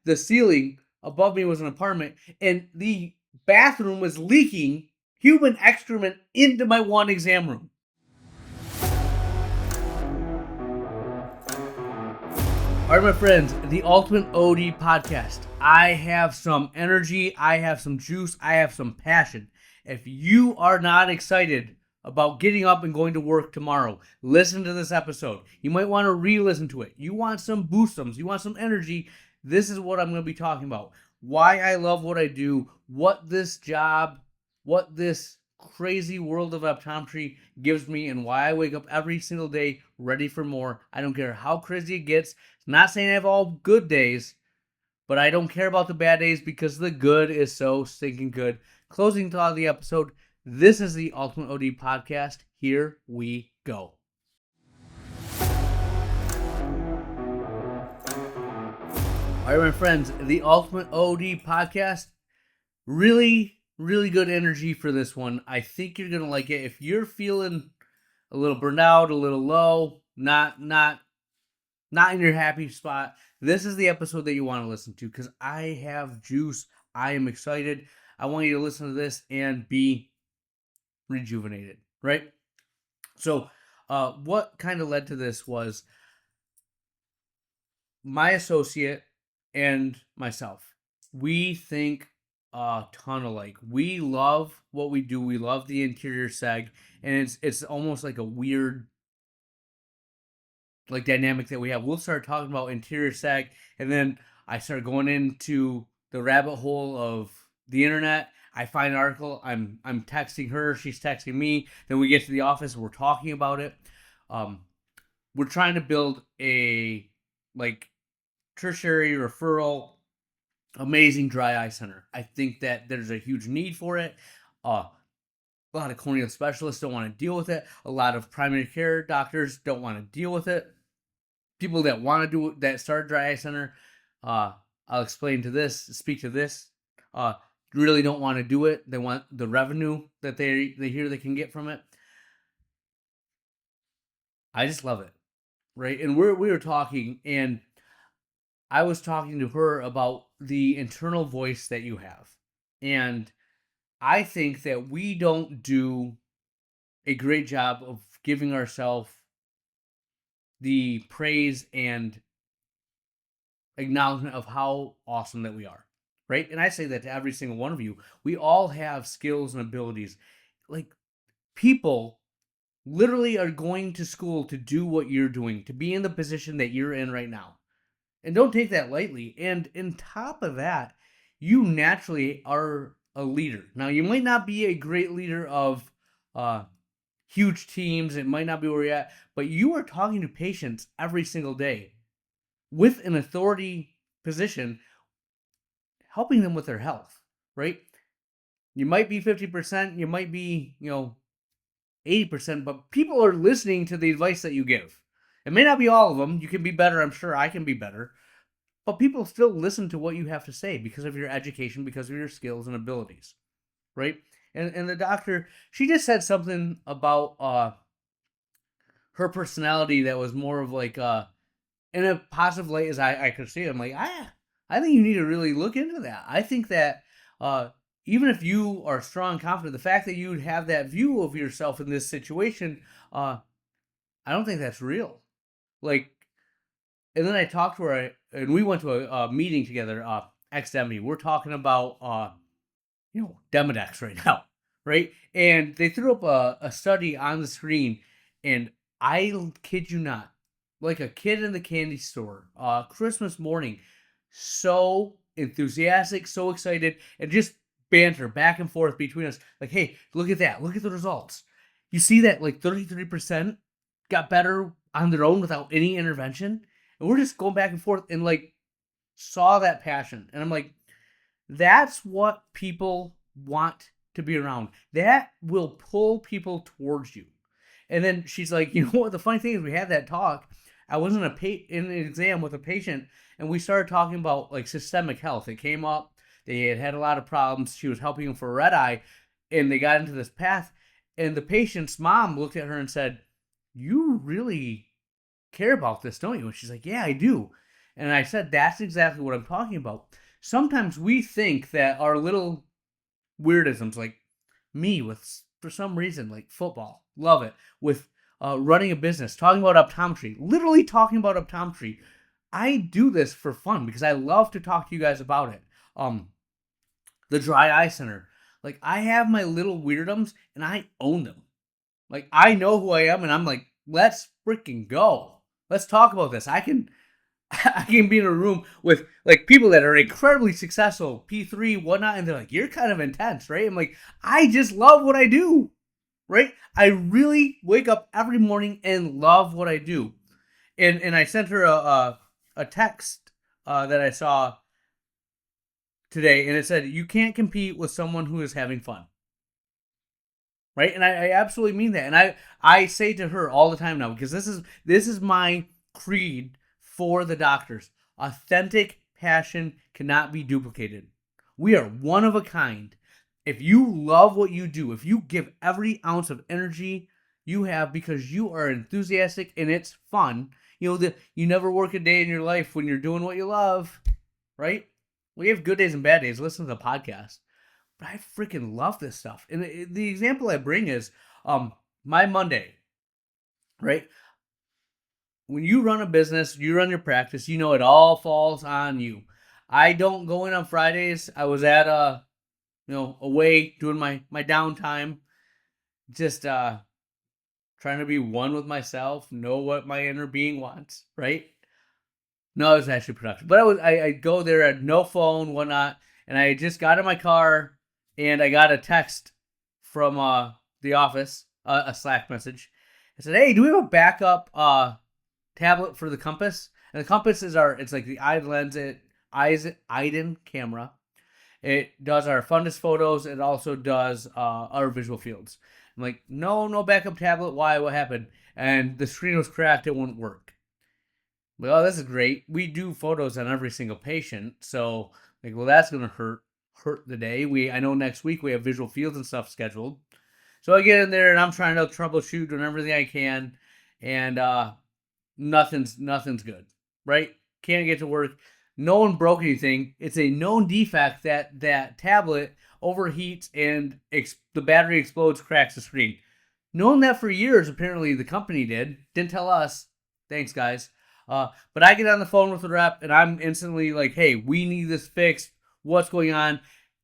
the ceiling above me was an apartment, and the bathroom was leaking human excrement into my one exam room. All right, my friends, the Ultimate OD podcast. I have some energy, I have some juice, I have some passion. If you are not excited about getting up and going to work tomorrow, listen to this episode. You might want to re-listen to it. You want some boostums, you want some energy. This is what I'm going to be talking about. Why I love what I do, what this job, what this crazy world of optometry gives me, and why I wake up every single day ready for more. I don't care how crazy it gets. Not saying I have all good days, but I don't care about the bad days because the good is so stinking good. Closing thought of the episode. This is the Ultimate OD podcast. Here we go. All right, my friends, the Ultimate OD podcast. Really, really good energy for this one. I think you're going to like it. If you're feeling a little burned out, a little low, not in your happy spot, this is the episode that you want to listen to because I have juice. I am excited. I want you to listen to this and be rejuvenated, right? So, what kind of led to this was my associate and myself. We think a ton alike. We love what we do. We love the interior seg, and it's almost like a weird dynamic that we have. We'll start talking about interior sag, and then I start going into the rabbit hole of the internet. I find an article. I'm texting her. She's texting me. Then we get to the office. We're talking about it. We're trying to build a tertiary referral amazing dry eye center. I think that there's a huge need for it. A lot of corneal specialists don't want to deal with it. A lot of primary care doctors don't want to deal with it. People that want to do that start dry eye center, I'll speak to this, really don't want to do it. They want the revenue that they hear they can get from it. I just love it, right? And we were talking, and I was talking to her about the internal voice that you have. And I think that we don't do a great job of giving ourselves the praise and acknowledgement of how awesome that we are, right? And I say that to every single one of you. We all have skills and abilities. Like, people literally are going to school to do what you're doing, to be in the position that you're in right now. And don't take that lightly. And on top of that, you naturally are a leader. Now, you might not be a great leader of huge teams. It might not be where you're at, but you are talking to patients every single day with an authority position, helping them with their health, right? You might be 50%, you might be, 80%, but people are listening to the advice that you give. It may not be all of them. You can be better. I'm sure I can be better. But people still listen to what you have to say because of your education, because of your skills and abilities, right? And the doctor, she just said something about her personality that was more of in a positive light as I could see it. I'm like, I think you need to really look into that. I think that even if you are strong and confident, the fact that you would have that view of yourself in this situation, I don't think that's real. And then I talked to her, and we went to a meeting together, XDemi. We're talking about, Demodex right now, right? And they threw up a study on the screen, and I kid you not, like a kid in the candy store, Christmas morning, so enthusiastic, so excited, and just banter back and forth between us. Like, hey, look at that. Look at the results. You see that 33% got better on their own without any intervention? And we're just going back and forth and saw that passion. And I'm like, that's what people want to be around. That will pull people towards you. And then she's like, you know what? The funny thing is, we had that talk. I was in an exam with a patient, and we started talking about systemic health. It came up. They had a lot of problems. She was helping them for red eye, and they got into this path. And the patient's mom looked at her and said, "You really care about this, don't you?" And she's like, "Yeah, I do." And I said, that's exactly what I'm talking about. Sometimes we think that our little weirdisms, like me with, for some reason, like football, love it, with running a business, talking about optometry, literally talking about optometry. I do this for fun because I love to talk to you guys about it. The Dry Eye Center. Like, I have my little weirdums and I own them. Like, I know who I am and I'm like, let's freaking go. Let's talk about this. I can I can be in a room with like people that are incredibly successful, P3, whatnot, and they're like, you're kind of intense, right? I'm like, I just love what I do, right? I really wake up every morning and love what I do. And I sent her a text that I saw today, and it said, you can't compete with someone who is having fun. Right? And I absolutely mean that. And I say to her all the time now, because this is my creed for the doctors. Authentic passion cannot be duplicated. We are one of a kind. If you love what you do, if you give every ounce of energy you have because you are enthusiastic and it's fun, you never work a day in your life when you're doing what you love, right? We have good days and bad days. Listen to the podcast. But I freaking love this stuff. And the example I bring is my Monday, right? When you run a business, you run your practice, it all falls on you. I don't go in on Fridays. I was at away doing my downtime, just trying to be one with myself, know what my inner being wants, right? No, it was actually production. But I go there at no phone, whatnot, and I just got in my car and I got a text from the office, a Slack message. It said, "Hey, do we have a backup tablet for the compass?" And the compass it's like the Iden camera. It does our fundus photos. It also does our visual fields. I'm like, no backup tablet. Why? What happened? And the screen was cracked. It wouldn't work. Well, this is great. We do photos on every single patient, so like, well, that's gonna hurt the day. I know next week we have visual fields and stuff scheduled, so I get in there and I'm trying to troubleshoot, doing everything I can, and nothing's good, right? Can't get to work. No one broke anything. It's a known defect that tablet overheats and the battery explodes, cracks the screen. Known that for years. Apparently, the company didn't tell us. Thanks, guys. But I get on the phone with the rep and I'm instantly like, hey, we need this fixed. What's going on?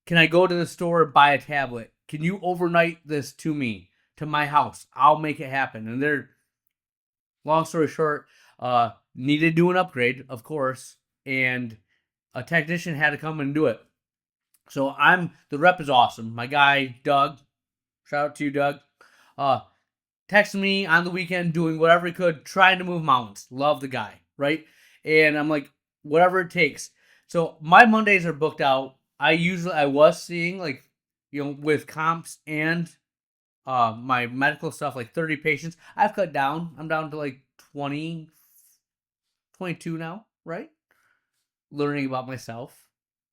Can I go to the store and buy a tablet? Can you overnight this to me, to my house? I'll make it happen. And they're, long story short, needed to do an upgrade, of course, and a technician had to come and do it. So the rep is awesome. My guy, Doug, shout out to you, Doug, texted me on the weekend doing whatever he could, trying to move mountains. Love the guy, right? And I'm like, whatever it takes. So my Mondays are booked out. I was seeing like, with comps and my medical stuff, like 30 patients. I've cut down. I'm down to like 20, 22 now, right? Learning about myself,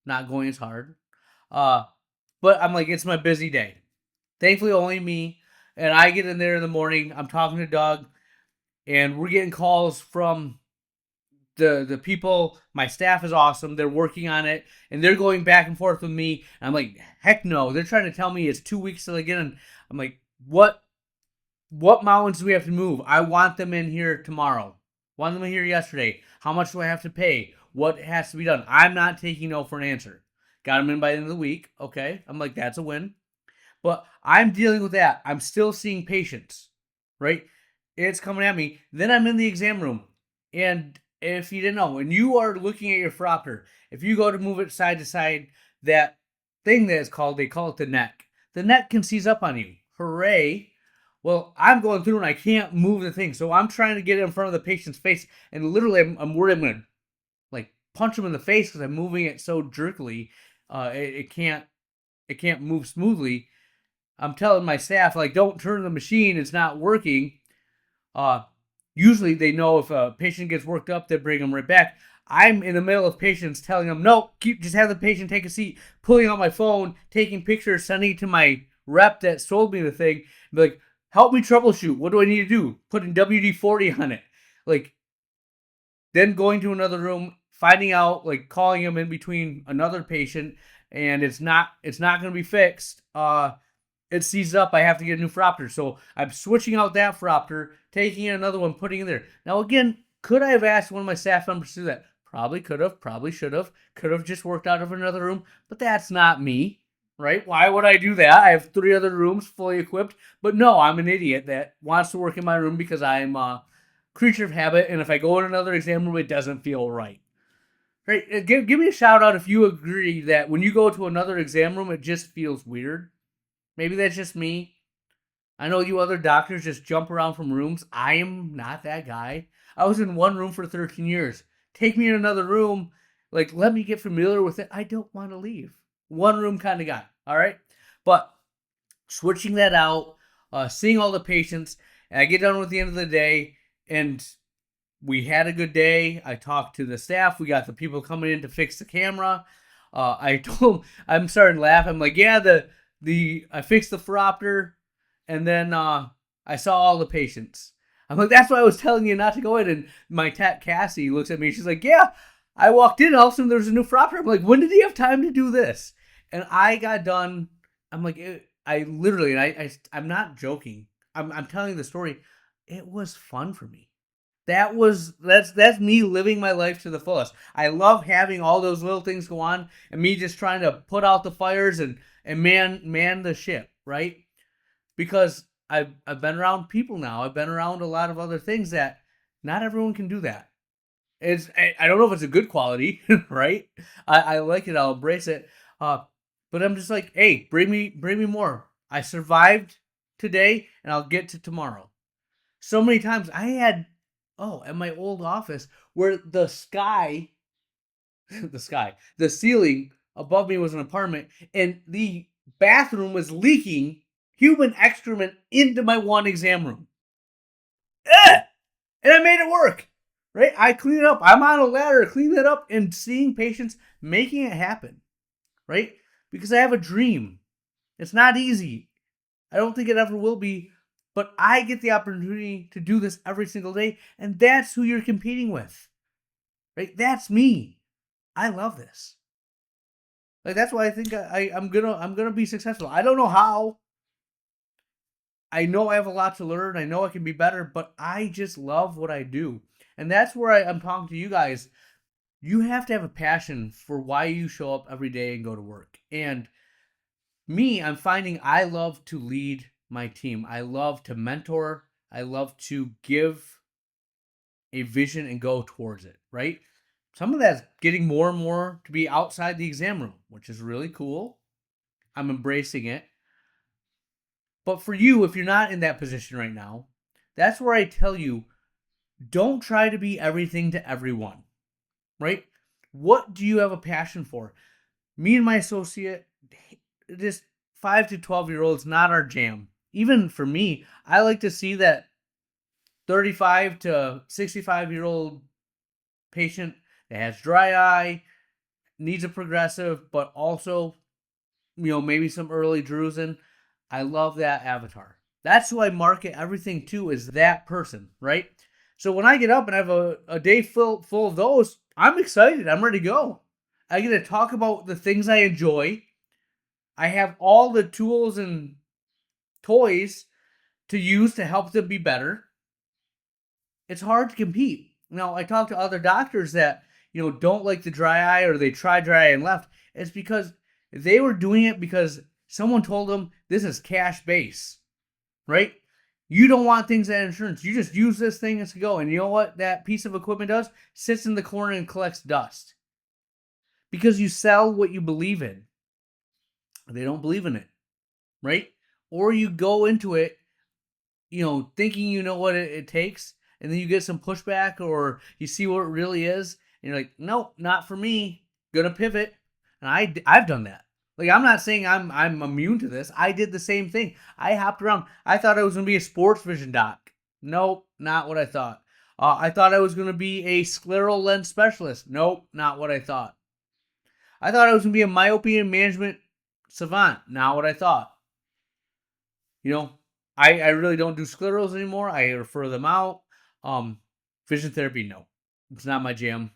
not going as hard. But I'm like, it's my busy day. Thankfully, only me. And I get in there in the morning. I'm talking to Doug, and we're getting calls from the people. My staff is awesome. They're working on it, and they're going back and forth with me. And I'm like, heck no. They're trying to tell me it's 2 weeks till I get in. I'm like, what mountains do we have to move? I want them in here tomorrow. Want them in here yesterday. How much do I have to pay? What has to be done? I'm not taking no for an answer. Got them in by the end of the week. Okay. I'm like, that's a win. But I'm dealing with that. I'm still seeing patients, right? It's coming at me. Then I'm in the exam room. And if you didn't know, when you are looking at your phoropter, if you go to move it side to side, that thing that is called, they call it the neck. The neck can seize up on you. Hooray. Well, I'm going through and I can't move the thing. So I'm trying to get it in front of the patient's face. And literally, I'm worried I'm going to like punch him in the face because I'm moving it so jerkily. It can't move smoothly. I'm telling my staff, like, don't turn the machine. It's not working. Usually they know if a patient gets worked up, they bring them right back. I'm in the middle of patients telling them, no, just have the patient take a seat, pulling out my phone, taking pictures, sending it to my rep that sold me the thing. Be like, help me troubleshoot. What do I need to do? Putting WD-40 on it. Like, then going to another room, finding out, like calling him in between another patient, and it's not going to be fixed. It seized up. I have to get a new phoropter. So I'm switching out that phoropter, taking in another one, putting in there. Now, again, could I have asked one of my staff members to do that? Probably could have, probably should have. Could have just worked out of another room, but that's not me, right? Why would I do that? I have 3 other rooms fully equipped, but no, I'm an idiot that wants to work in my room because I'm a creature of habit, and if I go in another exam room, it doesn't feel right. Right? Give me a shout out if you agree that when you go to another exam room, it just feels weird. Maybe that's just me. I know you other doctors just jump around from rooms. I am not that guy. I was in one room for 13 years. Take me in another room, like let me get familiar with it. I don't want to leave. One room kind of guy. All right. But switching that out, seeing all the patients, and I get done with the end of the day, and we had a good day. I talked to the staff. We got the people coming in to fix the camera. I told I'm starting to laugh. I'm like, yeah, the I fixed the phoropter, and then I saw all the patients. I'm like, that's why I was telling you not to go in. And my tech Cassie looks at me. She's like, yeah, I walked in. And all of a sudden, there was a new phoropter. I'm like, when did he have time to do this? And I got done. I'm like, I literally, and I'm not joking. I'm telling you the story. It was fun for me. That's me living my life to the fullest. I love having all those little things go on and me just trying to put out the fires and man the ship, right? Because I've been around people now. I've been around a lot of other things that not everyone can do that. I don't know if it's a good quality, right? I like it. I'll embrace it. But I'm just like, hey, bring me more. I survived today, and I'll get to tomorrow. So many times I had at my old office where the ceiling above me was an apartment, and the bathroom was leaking human excrement into my one exam room. Ugh! And I made it work. Right? I clean it up. I'm on a ladder, clean it up, and seeing patients making it happen. Right? Because I have a dream. It's not easy. I don't think it ever will be, but I get the opportunity to do this every single day, and that's who you're competing with. Right? That's me. I love this. Like that's why I think I'm gonna be successful. I don't know how. I know I have a lot to learn. I know I can be better, but I just love what I do. And that's where I'm talking to you guys. You have to have a passion for why you show up every day and go to work. And me, I'm finding I love to lead my team. I love to mentor. I love to give a vision and go towards it, right? Some of that's getting more and more to be outside the exam room, which is really cool. I'm embracing it. But for you, if you're not in that position right now, that's where I tell you don't try to be everything to everyone, right? What do you have a passion for? Me and my associate, this 5 to 12-year-olds, not our jam. Even for me, I like to see that 35 to 65-year-old patient that has dry eye, needs a progressive, but also, maybe some early drusen. I love that avatar. That's who I market everything to, is that person, right? So when I get up and I have a day full of those, I'm excited. I'm ready to go. I get to talk about the things I enjoy. I have all the tools and toys to use to help them be better. It's hard to compete. Now, I talk to other doctors that, don't like the dry eye, or they try dry eye and left. It's because they were doing it because someone told them this is cash base, right? You don't want things that insurance. You just use this thing as to go. And you know what that piece of equipment does? Sits in the corner and collects dust. Because you sell what you believe in. They don't believe in it, right? Or you go into it, thinking you know what it takes, and then you get some pushback, or you see what it really is, and you're like, nope, not for me. Gonna pivot. And I've done that. Like, I'm not saying I'm immune to this. I did the same thing. I hopped around. I thought I was gonna be a sports vision doc. Nope, not what I thought. I thought I was gonna be a scleral lens specialist. Nope, not what I thought. I thought I was gonna be a myopia management savant. Not what I thought. I really don't do sclerals anymore. I refer them out. Vision therapy, no. It's not my jam.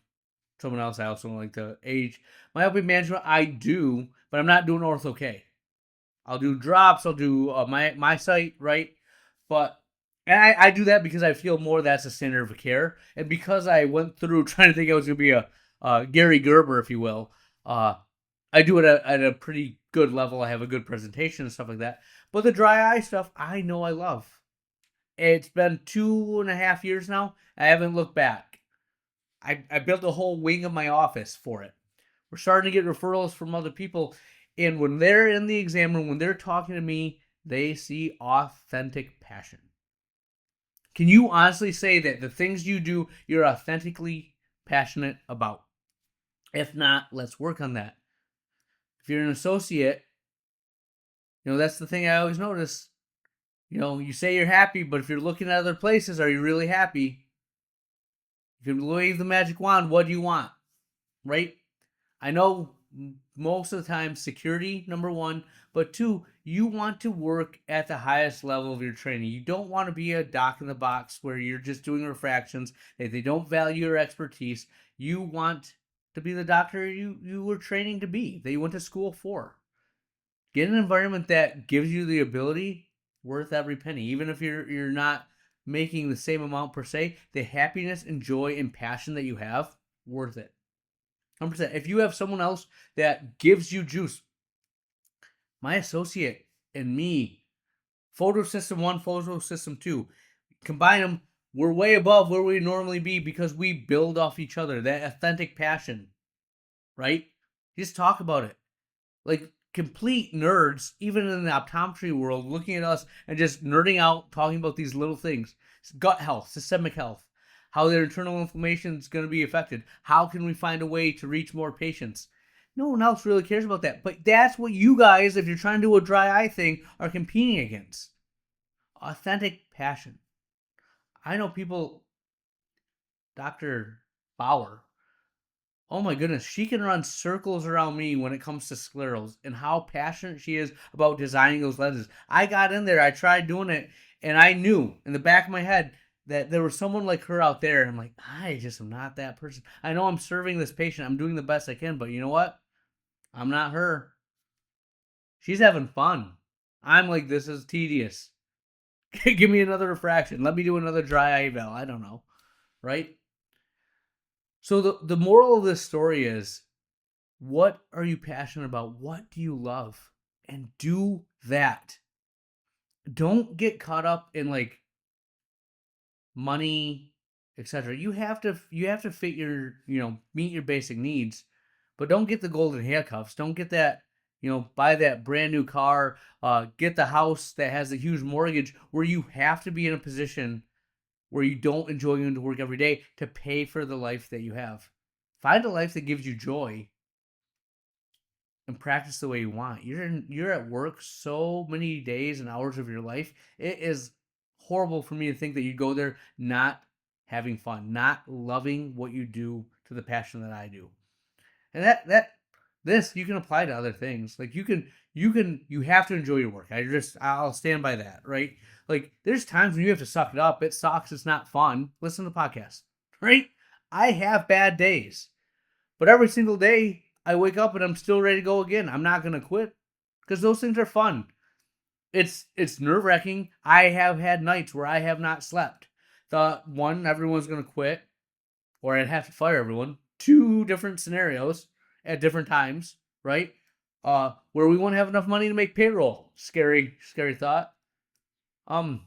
someone else. I also don't like to age. Myopia management, I do, but I'm not doing ortho K. I'll do drops. I'll do my site, right? But and I do that because I feel more that's a standard of care, and because I went through trying to think I was going to be a Gary Gerber, if you will. Uh, I do it at a pretty good level. I have a good presentation and stuff like that. But the dry eye stuff, I know I love. It's been 2.5 years now. I haven't looked back. I built a whole wing of my office for it. We're starting to get referrals from other people. And when they're in the exam room, when they're talking to me, they see authentic passion. Can you honestly say that the things you do, you're authentically passionate about? If not, let's work on that. If you're an associate, that's the thing I always notice. You say you're happy, but if you're looking at other places, are you really happy? You can wave the magic wand. What do you want? Right? I know most of the time security, number one, but two, you want to work at the highest level of your training. You don't want to be a doc in the box where you're just doing refractions, that they don't value your expertise. You want to be the doctor you were training to be, that you went to school for. Get an environment that gives you the ability, worth every penny. Even if you're not making the same amount per se, the happiness and joy and passion that you have, worth it. 100%. If you have someone else that gives you juice, my associate and me, photo system 1, photo system 2, combine them, we're way above where we normally be because we build off each other. That authentic passion, right? Just talk about it. Like complete nerds, even in the optometry world, looking at us and just nerding out, talking about these little things. Gut health, systemic health, how their internal inflammation is going to be affected. How can we find a way to reach more patients? No one else really cares about that. But that's what you guys, if you're trying to do a dry eye thing, are competing against. Authentic passion. I know people, Dr. Bauer, oh my goodness, she can run circles around me when it comes to sclerals and how passionate she is about designing those lenses. I got in there, I tried doing it, and I knew in the back of my head that there was someone like her out there. And I'm like, I just am not that person. I know I'm serving this patient, I'm doing the best I can, but you know what? I'm not her. She's having fun. I'm like, this is tedious. Give me another refraction. Let me do another dry eye eval. I don't know. Right? So the moral of this story is, what are you passionate about? What do you love? And do that. Don't get caught up in like money, etc. You have to fit your, meet your basic needs, but don't get the golden handcuffs. Don't get that, buy that brand new car, get the house that has a huge mortgage where you have to be in a position where you don't enjoy going to work every day to pay for the life that you have. Find a life that gives you joy and practice the way you want. You're at work so many days and hours of your life. It is horrible for me to think that you go there not having fun, not loving what you do to the passion that I do. And this you can apply to other things. Like you have to enjoy your work. I'll stand by that, right? Like there's times when you have to suck it up. It sucks. It's not fun. Listen to the podcast, right? I have bad days. But every single day, I wake up and I'm still ready to go again. I'm not gonna quit because those things are fun. It's nerve wracking. I have had nights where I have not slept. Thought one, everyone's gonna quit, or I'd have to fire everyone. Two different scenarios at different times, right? Where we won't have enough money to make payroll. Scary, scary thought. Am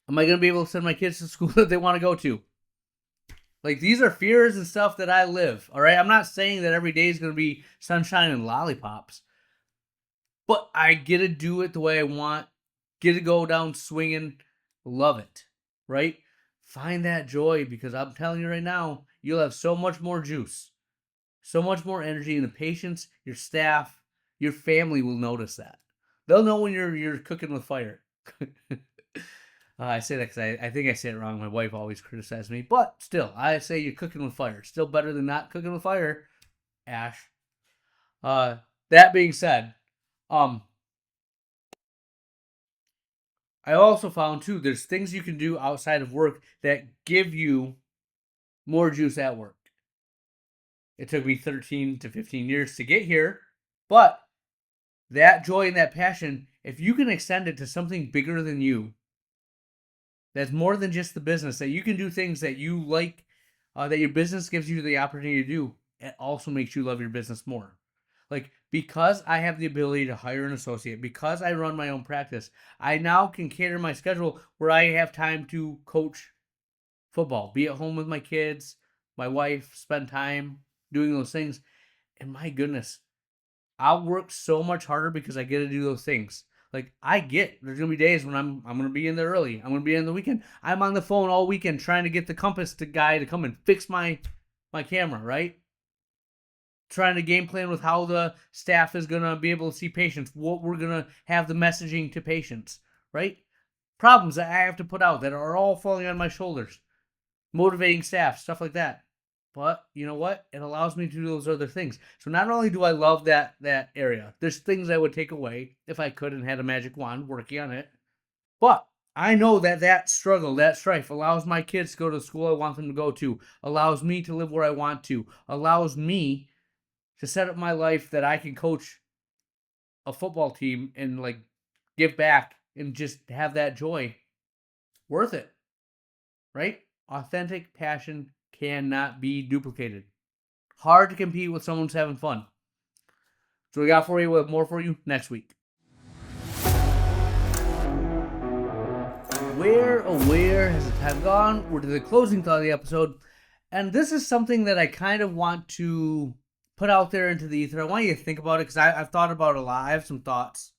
I gonna be able to send my kids to school that they want to go to? Like these are fears and stuff that I live. All right, I'm not saying that every day is going to be sunshine and lollipops, but I get to do it the way I want. Get to go down swinging, love it. Right? Find that joy because I'm telling you right now, you'll have so much more juice, so much more energy, and the patients, your staff, your family will notice that. They'll know when you're cooking with fire. I say that because I think I say it wrong. My wife always criticizes me. But still, I say you're cooking with fire. Still better than not cooking with fire, Ash. That being said, um, I also found, too, there's things you can do outside of work that give you more juice at work. It took me 13 to 15 years to get here, but that joy and that passion, if you can extend it to something bigger than you, that's more than just the business, that you can do things that you like, that your business gives you the opportunity to do, it also makes you love your business more. Like, because I have the ability to hire an associate, because I run my own practice, I now can cater my schedule where I have time to coach football, be at home with my kids, my wife, spend time doing those things. And my goodness, I'll work so much harder because I get to do those things. Like, I get there's gonna be days when I'm gonna be in there early. I'm gonna be in the weekend. I'm on the phone all weekend trying to get the compass guy to come and fix my camera, right? Trying to game plan with how the staff is gonna be able to see patients, what we're gonna have the messaging to patients, right? Problems that I have to put out that are all falling on my shoulders. Motivating staff, stuff like that. But you know what? It allows me to do those other things. So not only do I love that area, there's things I would take away if I could and had a magic wand working on it. But I know that struggle, that strife allows my kids to go to the school I want them to go to, allows me to live where I want to, allows me to set up my life that I can coach a football team and like give back and just have that joy. Worth it, right? Authentic passion cannot be duplicated. Hard to compete with someone who's having fun. So we got for you. We'll have more for you next week. Where has the time gone? We're to the closing thought of the episode. And this is something that I kind of want to put out there into the ether. I want you to think about it because I've thought about it a lot. I have some thoughts,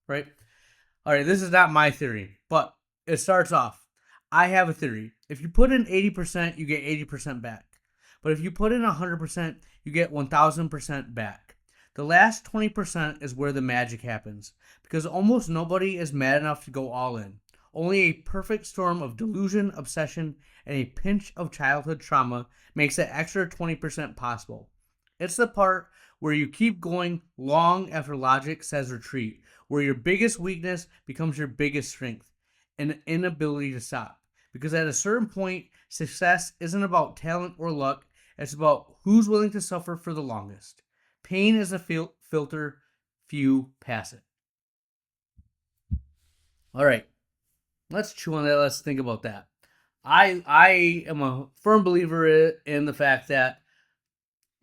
right? All right, this is not my theory, but it starts off. I have a theory. If you put in 80%, you get 80% back. But if you put in 100%, you get 1000% back. The last 20% is where the magic happens because almost nobody is mad enough to go all in. Only a perfect storm of delusion, obsession, and a pinch of childhood trauma makes that extra 20% possible. It's the part where you keep going long after logic says retreat, where your biggest weakness becomes your biggest strength, an inability to stop. Because at a certain point, success isn't about talent or luck, it's about who's willing to suffer for the longest. Pain is a filter, few pass it. All right, let's chew on that. Let's think about that. I am a firm believer in the fact that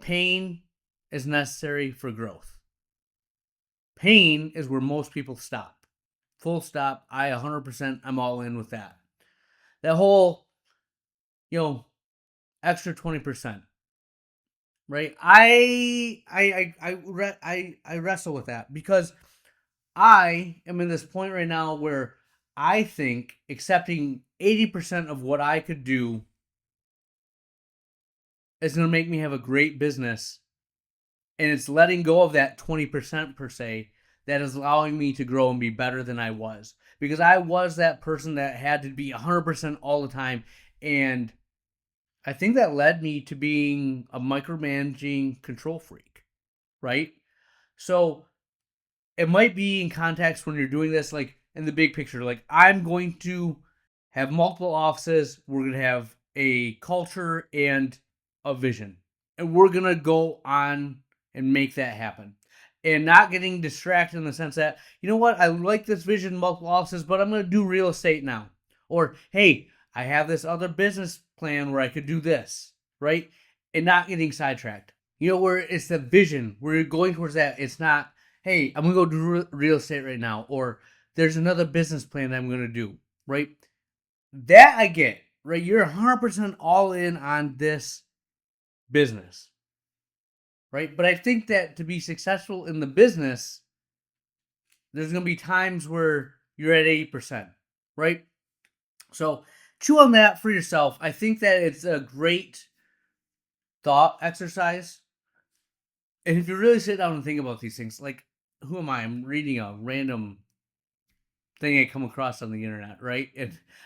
pain is necessary for growth. Pain is where most people stop. Full stop. I 100%, I'm all in with that. That whole, extra 20%, right? I wrestle with that because I am in this point right now where I think accepting 80% of what I could do is going to make me have a great business. And it's letting go of that 20% per se that is allowing me to grow and be better than I was. Because I was that person that had to be 100% all the time. And I think that led me to being a micromanaging control freak, right? So it might be in context when you're doing this, like in the big picture, like I'm going to have multiple offices. We're going to have a culture and a vision. And we're going to go on and make that happen. And not getting distracted in the sense that, you know what, I like this vision, multiple offices, but I'm going to do real estate now. Or, hey, I have this other business plan where I could do this, right? And not getting sidetracked. Where it's the vision, where you're going towards that. It's not, hey, I'm going to go do real estate right now. Or there's another business plan that I'm going to do, right? That I get, right? You're 100% all in on this business, right? But I think that to be successful in the business, there's going to be times where you're at 80%, right? So chew on that for yourself. I think that it's a great thought exercise. And if you really sit down and think about these things, like, who am I? I'm reading a random thing I come across on the internet, right?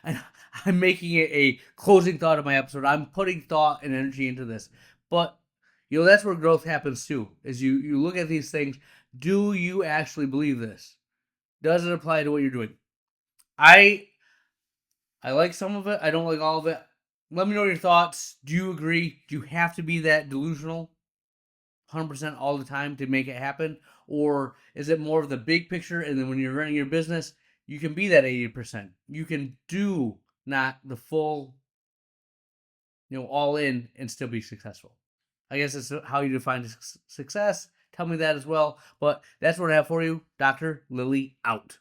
And I'm making it a closing thought of my episode. I'm putting thought and energy into this. But, that's where growth happens too, is you look at these things. Do you actually believe this? Does it apply to what you're doing? I like some of it. I don't like all of it. Let me know your thoughts. Do you agree? Do you have to be that delusional? 100% all the time to make it happen? Or is it more of the big picture, and then when you're running your business, you can be that 80%? You can do not the full, all in and still be successful. I guess it's how you define success. Tell me that as well. But that's what I have for you. Dr. Lily out.